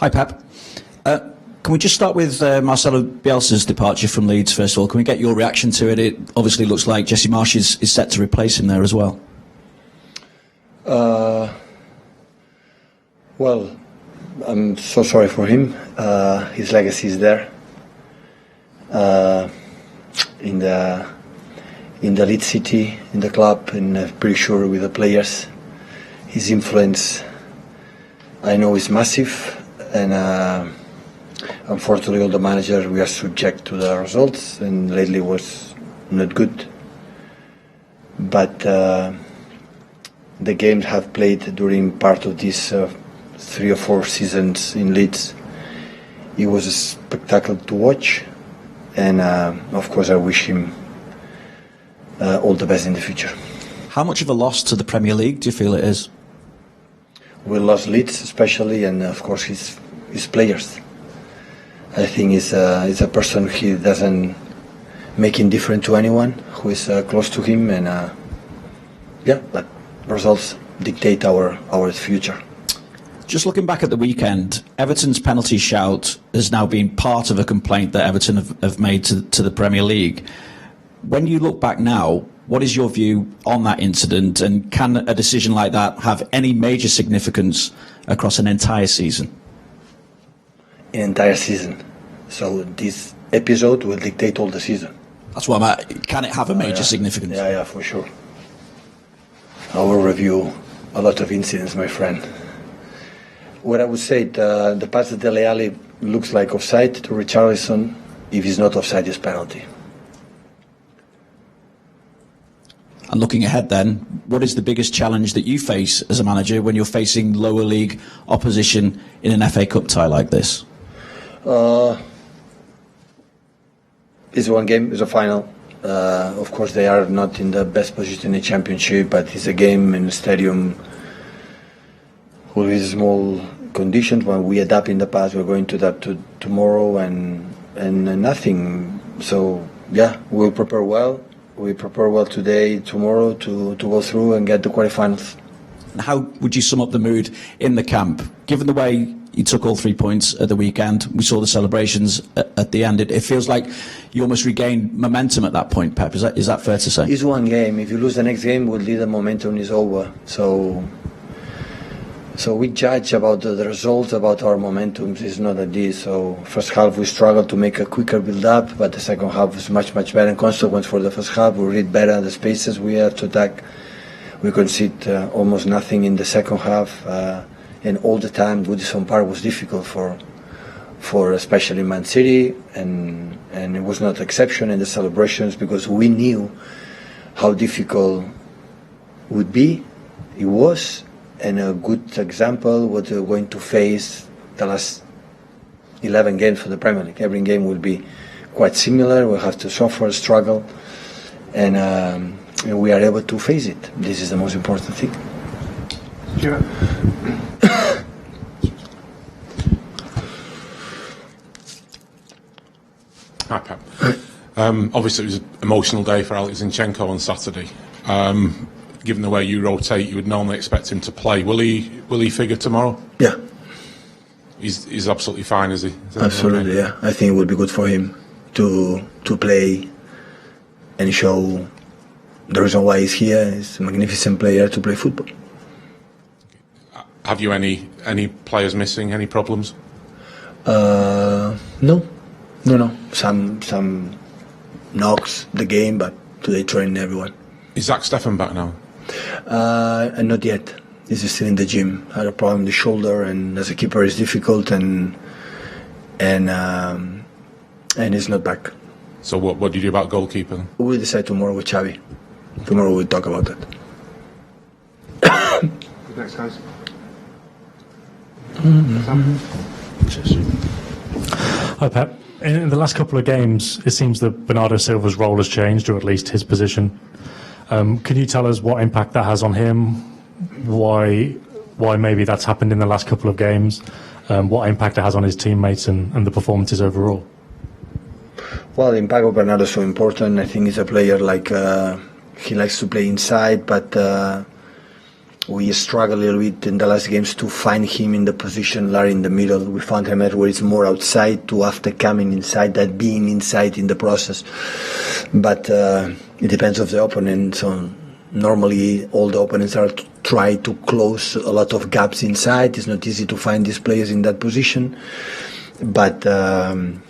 Hi, Pep. Can we just start with Marcelo Bielsa's departure from Leeds, first of all? Can we get your reaction to it? It obviously looks like Jesse Marsch is set to replace him there as well. Well, I'm so sorry for him. His legacy is there. In the Leeds City, in the club, and I'm pretty sure with the players. His influence, I know, is massive, and unfortunately, all the managers, we are subject to the results, and lately was not good. But the games have played during part of these 3 or 4 seasons in Leeds. It was a spectacle to watch, and of course, I wish him all the best in the future. How much of a loss to the Premier League do you feel it is? We lost Leeds, especially, and of course his players. I think he's a person he doesn't make indifferent to anyone who is close to him, and but results dictate our future. Just looking back at the weekend, Everton's penalty shout has now been part of a complaint that Everton have made to the Premier League. When you look back now, what is your view on that incident, and can a decision like that have any major significance across an entire season? An entire season. So this episode will dictate all the season. That's what I'm at. Can it have a major significance? Yeah, for sure. I will review a lot of incidents, my friend. What I would say, the pass to Dele Alli looks like offside to Richarlison. If he's not offside, it's penalty. And looking ahead then, what is the biggest challenge that you face as a manager when you're facing lower league opposition in an FA Cup tie like this? It's one game, it's a final. Of course, they are not in the best position in the championship, but it's a game in the stadium with small conditions. When we adapt in the past, we're going to adapt to tomorrow and nothing. So, yeah, we'll prepare well. We prepare well today, tomorrow to go through and get the quarterfinals. How would you sum up the mood in the camp? Given the way you took all 3 points at the weekend, we saw the celebrations at the end. It feels like you almost regained momentum at that point, Pep. Is that fair to say? It's one game. If you lose the next game, the momentum is over. So we judge about the results, about our momentum. It's not like this. So first half we struggled to make a quicker build-up, but the second half was much better. In consequence for the first half, we read better the spaces we have to attack. We concede almost nothing in the second half, and all the time Goodison Park was difficult for especially Man City, and it was not exception in the celebrations because we knew how difficult it would be. It was. And a good example, what we're going to face the last 11 games for the Premier League. Every game will be quite similar. We'll have to suffer, struggle, and we are able to face it. This is the most important thing. Sure. Hi, Pep. Obviously, it was an emotional day for Oleksandr Zinchenko on Saturday. Given the way you rotate, you would normally expect him to play. Will he figure tomorrow? Yeah. He's absolutely fine, is he? Absolutely, yeah. I think it would be good for him to play and show the reason why he's here. He's a magnificent player to play football. Have you any players missing? Any problems? No. Some knocks the game, but today trained everyone. Is Zach Steffen back now? Not yet. He's still in the gym. Had a problem with the shoulder, and as a keeper, it's difficult, and he's not back. So what do you do about goalkeeper? We'll decide tomorrow with Xavi. Tomorrow we'll talk about that. Thanks, guys. Hi, Pep. In the last couple of games, it seems that Bernardo Silva's role has changed, or at least his position. Can you tell us what impact that has on him? Why maybe that's happened in the last couple of games? What impact it has on his teammates and the performances overall? Well, the impact of Bernardo is so important. I think he's a player he likes to play inside, but we struggled a little bit in the last games to find him in the position, Larry in the middle. We found him where it's more outside to after coming inside, that being inside in the process. But it depends on the opponent. So normally all the opponents are try to close a lot of gaps inside. It's not easy to find these players in that position. But the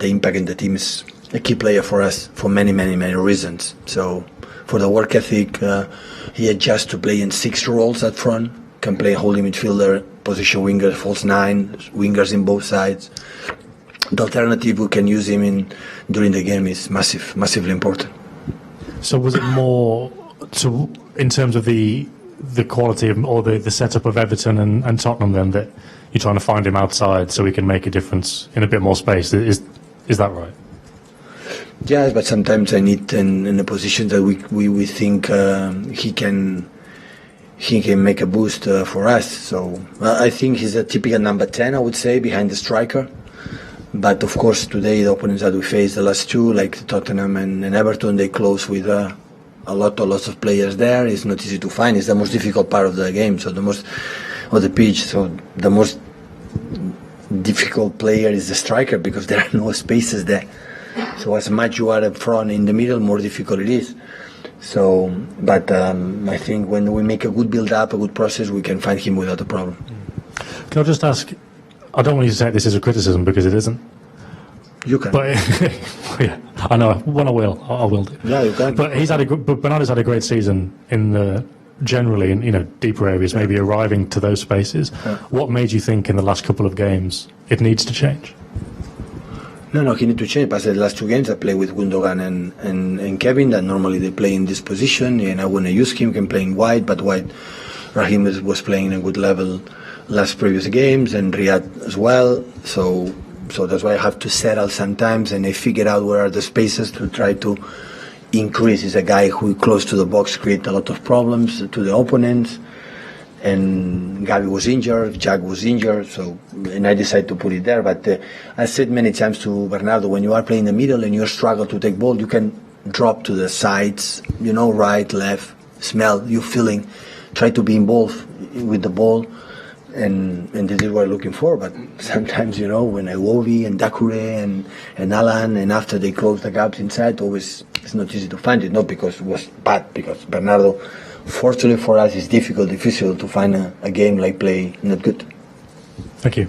impact in the team is a key player for us for many reasons. So for the work ethic, he adjusts to play in 6 roles up front. Can play holding midfielder, position winger, false 9, wingers in both sides. The alternative we can use him in during the game is massively important. So was it more in terms of the quality of, or the setup of Everton and Tottenham then, that you're trying to find him outside so he can make a difference in a bit more space? Is that right? Yeah, but sometimes I need in a position that we think he can make a boost for us. So I think he's a typical number 10, I would say, behind the striker. But of course, today the opponents that we faced, the last 2, like Tottenham and Everton, they close with lots of players there. It's not easy to find. It's the most difficult part of the game. So the most of the pitch. So the most difficult player is the striker because there are no spaces there. So as much you are up front in the middle, more difficult it is. So, but I think when we make a good build-up, a good process, we can find him without a problem. Can I just ask, I don't want you to take this as a criticism because it isn't. You can. But yeah, I know. When I will do. Yeah, you can. But Bernardo's had a great season generally in deeper areas, maybe arriving to those spaces. Yeah. What made you think in the last couple of games it needs to change? No, he needs to change. But the last 2 games I play with Gundogan and Kevin, that normally they play in this position, and I want to use him, can play in wide, but wide Raheem was playing a good level last previous games, and Riyad as well. So that's why I have to settle sometimes, and I figure out where are the spaces to try to increase. He's a guy who close to the box create a lot of problems to the opponents. And Gavi was injured, Jack was injured, and I decided to put it there. But I said many times to Bernardo, when you are playing the middle and you struggle to take ball, you can drop to the sides, right, left, smell, you feeling, try to be involved with the ball, and this is what I'm looking for. But sometimes, when Iwobi and Dakure and Alan, and after they close the gaps inside, always it's not easy to find it, not because it was bad, because Bernardo, fortunately for us, it's difficult to find a game like play not good. Thank you.